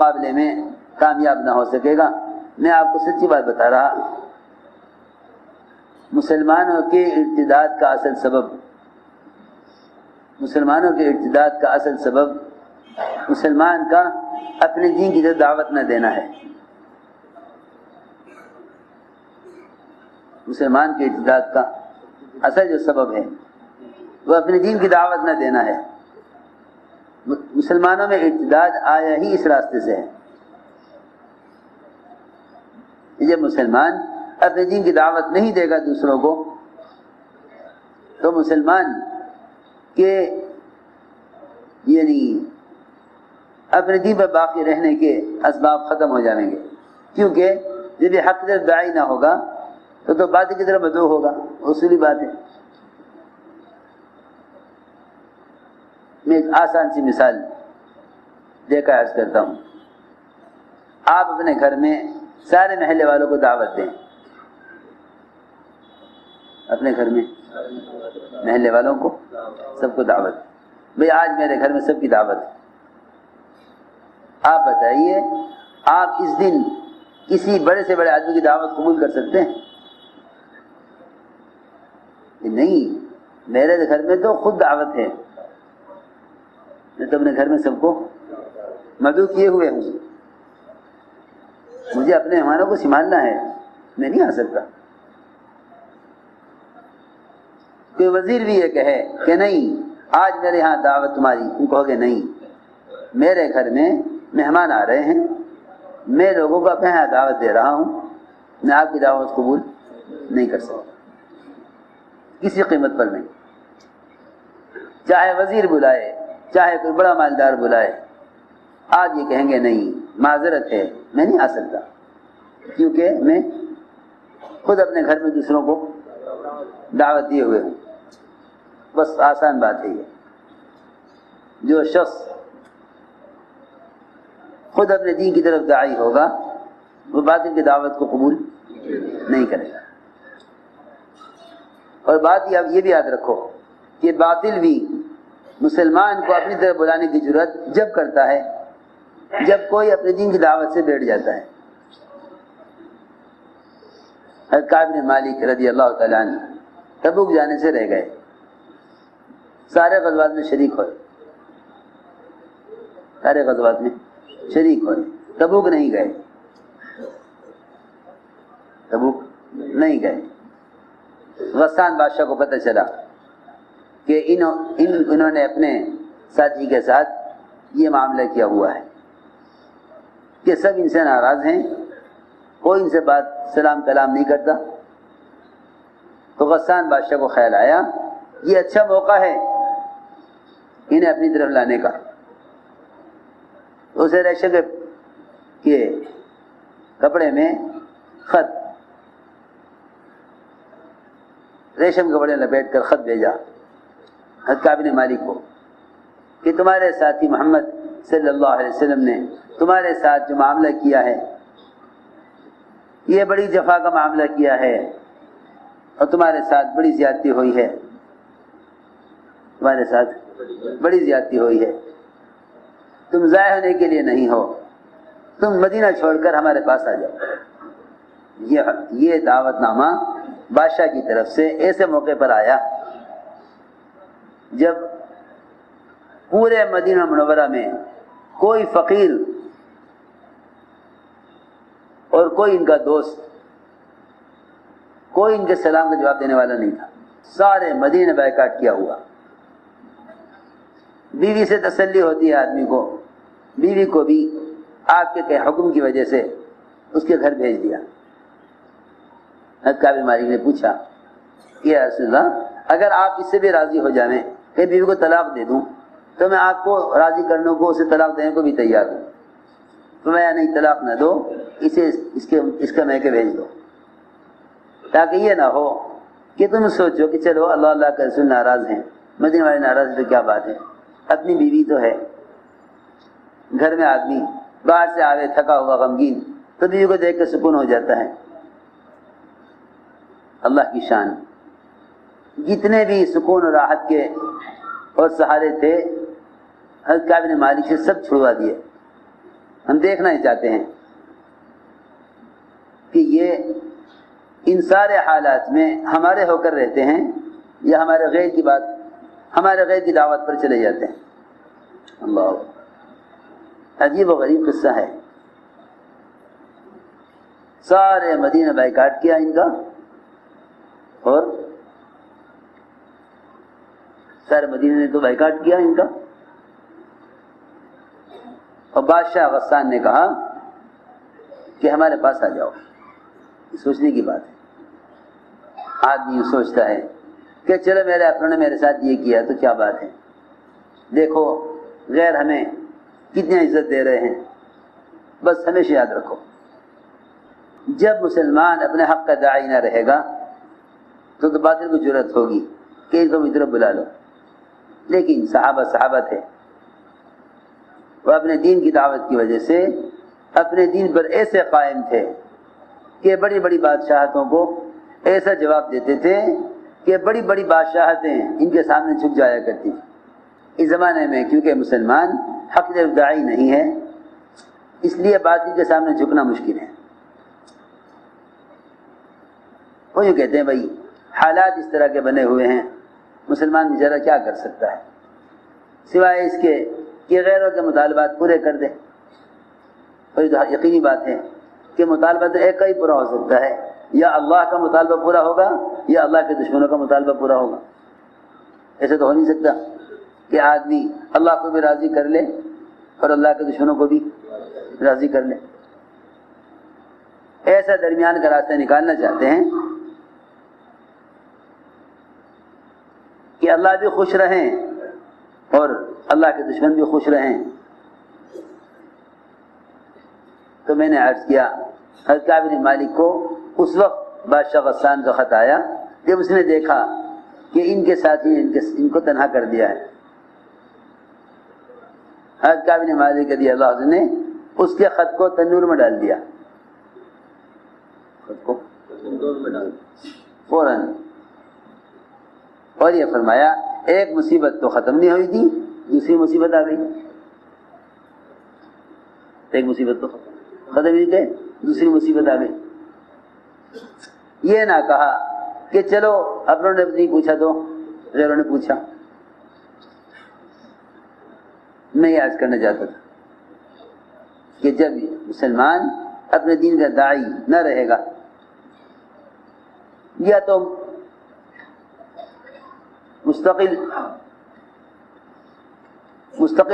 مقابلے میں کامیاب نہ ہو سکے گا۔ میں آپ کو سچی بات بتا رہا، مسلمانوں کے ارتداد کا اصل سبب مسلمان کا اپنے دین کی طرف دعوت نہ دینا ہے۔ مسلمان کے ارتداد کا اصل جو سبب ہے وہ اپنے دین کی دعوت نہ دینا ہے۔ مسلمانوں میں ارتداد آیا ہی اس راستے سے ہے۔ جب مسلمان اپنے دین کی دعوت نہیں دے گا دوسروں کو تو مسلمان کے یعنی اپنے دین پر باقی رہنے کے اسباب ختم ہو جائیں گے، کیونکہ جب یہ حق کی طرف داعی نہ ہوگا تو باطل کی طرف مدعو ہوگا، اصولی بات ہے۔ میں ایک آسان سی مثال دے کر عرض کرتا ہوں۔ آپ اپنے گھر میں سارے محلے والوں کو دعوت دیں، اپنے گھر میں محلے والوں کو سب کو دعوت، بھئی آج میرے گھر میں سب کی دعوت ہے۔ آپ بتائیے، آپ اس دن کسی بڑے سے بڑے آدمی کی دعوت قبول کر سکتے ہیں؟ نہیں، میرے گھر میں تو خود دعوت ہے، میں تو اپنے گھر میں سب کو مدعو کیے ہوئے ہوں، مجھے اپنے مہمانوں کو سنبھالنا ہے، میں نہیں آ سکتا۔ کوئی وزیر بھی یہ کہے کہ نہیں آج میرے ہاں دعوت تمہاری، تم کہو گے نہیں، میرے گھر میں مہمان آ رہے ہیں، میں لوگوں کو اپنے ہاں دعوت دے رہا ہوں، میں آپ کی دعوت قبول نہیں کر سکتا کسی قیمت پر نہیں۔ چاہے وزیر بلائے، چاہے کوئی بڑا مالدار بلائے، آج یہ کہیں گے نہیں، معذرت ہے، میں نہیں آ سکتا، کیونکہ میں خود اپنے گھر میں دوسروں کو دعوت دیے ہوئے ہوں۔ بس آسان بات ہے یہ، جو شخص خود اپنے دین کی طرف داعی ہوگا وہ باطل کی دعوت کو قبول نہیں کرے گا۔ اور بات یہ بھی یاد رکھو کہ باطل بھی مسلمان کو اپنی طرف بلانے کی ضرورت جب کرتا ہے جب کوئی اپنے دین کی دعوت سے بیٹھ جاتا ہے۔ حضرت کعب بن مالک رضی اللہ تعالیٰ عنہ تبوک جانے سے رہ گئے، سارے غزوات میں شریک ہوئے، تبوک نہیں گئے۔ غسان بادشاہ کو پتہ چلا کہ انہوں نے اپنے ساتھی کے ساتھ یہ معاملہ کیا ہوا ہے کہ سب ان سے ناراض ہیں، کوئی ان سے بات سلام کلام نہیں کرتا۔ تو غسان بادشاہ کو خیال آیا یہ اچھا موقع ہے انہیں اپنی طرف لانے کا۔ اسے ریشم کے کپڑے میں خط، ریشم کے کپڑے لپیٹ کر خط بھیجا حضرت کعب بن مالک کو کہ تمہارے ساتھی محمد صلی اللہ علیہ وسلم نے تمہارے ساتھ جو معاملہ کیا ہے یہ بڑی جفا کا معاملہ کیا ہے اور تمہارے ساتھ بڑی زیادتی ہوئی ہے، تم ضائع ہونے کے لیے نہیں ہو، تم مدینہ چھوڑ کر ہمارے پاس آ جاؤ۔ یہ دعوت نامہ بادشاہ کی طرف سے ایسے موقع پر آیا جب پورے مدینہ منورہ میں کوئی فقیر اور کوئی ان کا دوست، کوئی ان کے سلام کا جواب دینے والا نہیں تھا، سارے مدینہ بائیکاٹ کیا ہوا۔ بیوی سے تسلی ہوتی ہے آدمی کو، بیوی کو بھی آپ کے حکم کی وجہ سے اس کے گھر بھیج دیا۔ حضرت کعب بن مالک نے پوچھا یا رسول اللہ اگر آپ اس سے بھی راضی ہو جائیں کہ بیوی کو طلاق دے دوں تو میں آپ کو راضی کرنے کو، اسے طلاق دینے کو بھی تیار ہوں۔ فرمایا نہیں، طلاق نہ دو، اسے اس کا میکے بھیج دو، تاکہ یہ نہ ہو کہ تم سوچو کہ چلو اللہ اللہ کا رسول ناراض ہیں، مدینہ والے ناراض ہیں تو کیا بات ہے، اپنی بیوی تو ہے۔ گھر میں آدمی باہر سے آوے تھکا ہوا غمگین تو بیوی کو دیکھ کے سکون ہو جاتا ہے۔ اللہ کی شان، جتنے بھی سکون و راحت کے اور سہارے تھے حضرت کعب بن مالک سے سب چھڑوا دیے، ہم دیکھنا ہی چاہتے ہیں کہ یہ ان سارے حالات میں ہمارے ہو کر رہتے ہیں یا ہمارے غیر کی بات، ہمارے غیر کی دعوت پر چلے جاتے ہیں۔ اللہ، عجیب و غریب قصہ ہے۔ سارے مدینہ بائیکاٹ کیا ان کا، اور سارے مدینہ نے تو بائیکاٹ کیا ان کا، اور بادشاہ غسان نے کہا کہ ہمارے پاس آ جاؤ۔ سوچنے کی بات ہے، آدمی یوں سوچتا ہے کہ چلو میرے اپنوں نے میرے ساتھ یہ کیا تو کیا بات ہے، دیکھو غیر ہمیں کتنی عزت دے رہے ہیں۔ بس ہمیشہ یاد رکھو، جب مسلمان اپنے حق کا داعی نہ رہے گا تو باطل کو جرأت ہوگی کہ ان کو ادھر بلا لو۔ لیکن صحابہ تھے، وہ اپنے دین کی دعوت کی وجہ سے اپنے دین پر ایسے قائم تھے کہ بڑی بڑی بادشاہتوں کو ایسا جواب دیتے تھے کہ بڑی بڑی بادشاہتیں ان کے سامنے جھک جایا کرتی تھیں۔ اس زمانے میں کیونکہ مسلمان حق داعی نہیں ہے، اس لیے باطل کے سامنے جھکنا مشکل ہے۔ وہ یہ کہتے ہیں بھائی حالات اس طرح کے بنے ہوئے ہیں، مسلمان بیچارہ کیا کر سکتا ہے سوائے اس کے کہ غیروں کے مطالبات پورے کر دے۔ اور یقینی بات ہے کہ مطالبہ تو ایک کا ہی پورا ہو سکتا ہے، یا اللہ کا مطالبہ پورا ہوگا یا اللہ کے دشمنوں کا مطالبہ پورا ہوگا۔ ایسا تو ہو نہیں سکتا کہ آدمی اللہ کو بھی راضی کر لے اور اللہ کے دشمنوں کو بھی راضی کر لے۔ ایسا درمیان کا راستہ نکالنا چاہتے ہیں کہ اللہ بھی خوش رہیں اور اللہ کے دشمن بھی خوش رہیں۔ تو میں نے عرض کیا، حضرت کعب بن مالک کو اس وقت بادشاہ غسان کا خط آیا جب اس نے دیکھا کہ ان کے ساتھی ان کو تنہا کر دیا ہے۔ حضرت کعب بن مالک رضی اللہ عنہ نے اس کے خط کو تنور میں ڈال دیا، خط کو تنور میں ڈال فوراً، اور یہ فرمایا ایک مصیبت تو ختم نہیں ہوئی تھی، دوسری مصیبت آ گئی۔ ایک مصیبت تو ختم نہیں تھے، دوسری مصیبت آ گئی۔ یہ نہ کہا کہ چلو اپنوں نے نہیں پوچھا تو غیروں نے پوچھا۔ میں یہ عرض کرنا چاہتا تھا کہ جب مسلمان اپنے دین کا داعی نہ رہے گا، یا تو مستقل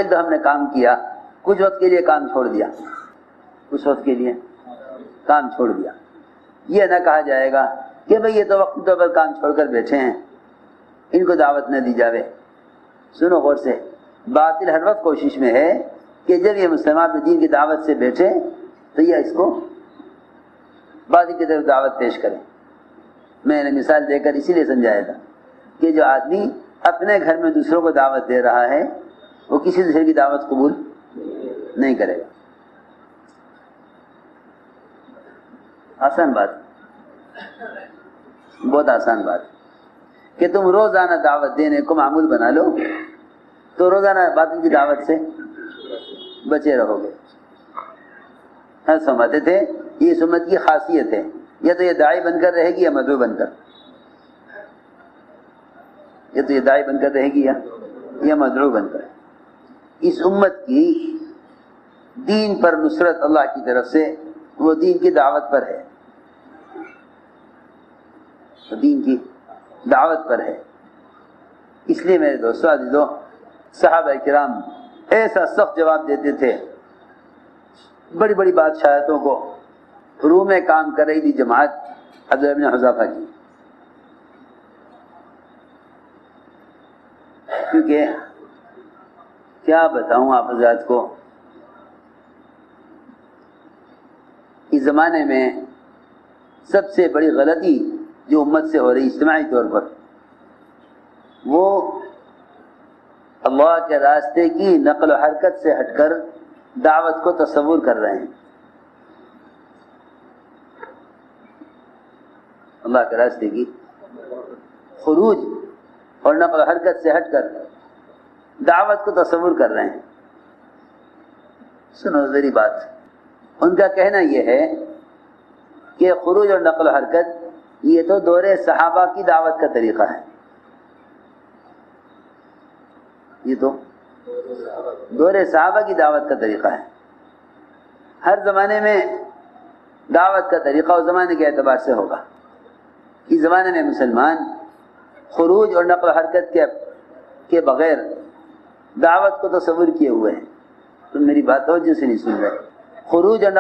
تو ہم نے کام کیا، کچھ وقت کے لیے کام چھوڑ دیا، کچھ وقت کے لیے کام چھوڑ دیا۔ یہ نہ کہا جائے گا کہ بھئی یہ تو وقتی طور پر کام چھوڑ کر بیٹھے ہیں، ان کو دعوت نہ دی جاوے۔ سنو غور سے، باطل ہر وقت کوشش میں ہے کہ جب یہ مسلمان اپنے دین کی دعوت سے بیٹھے تو یہ اس کو باطل کی طرف دعوت پیش کریں۔ میں نے مثال دے کر اسی لیے سمجھایا تھا کہ جو آدمی اپنے گھر میں دوسروں کو دعوت دے رہا ہے وہ کسی دوسرے کی دعوت قبول نہیں کرے گا۔ آسان بات، بہت آسان بات کہ تم روزانہ دعوت دینے کو معمول بنا لو تو روزانہ باطل کی دعوت سے بچے رہو گے۔ ہم سمجھتے تھے یہ اس امت کی خاصیت ہے، یا تو یہ داعی بن کر رہے گی یا مدعو بن کر، یا تو یہ داعی بن کر رہے گی یا مدعو بن کر۔ اس امت کی دین پر نصرت اللہ کی طرف سے، وہ دین کی دعوت پر ہے، وہ دین کی دعوت پر ہے۔ اس لیے میرے دوستو عزیزو، صحابہ کرام ایسا سخت جواب دیتے تھے بڑی بڑی بادشاہتوں کو۔ روم میں کام کر رہی تھی جماعت عبداللہ بن حذافہ کی، کیونکہ کیا بتاؤں آپ حضرات کو، اس زمانے میں سب سے بڑی غلطی جو امت سے ہو رہی اجتماعی طور پر، وہ اللہ کے راستے کی نقل و حرکت سے ہٹ کر دعوت کو تصور کر رہے ہیں۔ اللہ کے راستے کی خروج اور نقل و حرکت سے ہٹ کر دعوت کو تصور کر رہے ہیں۔ سنو ذری بات. ان کا کہنا یہ ہے کہ خروج اور نقل و حرکت یہ تو دور صحابہ کی دعوت کا طریقہ ہے. یہ تو دور صحابہ کی دعوت کا طریقہ ہے. ہر زمانے میں دعوت کا طریقہ اس زمانے کے اعتبار سے ہوگا. اس زمانے میں مسلمان خروج اور نقل و حرکت کے بغیر دعوت کو تصور کیے ہوئے ہیں. تم میری بات توجہ سے نہیں سن رہے. خروج اور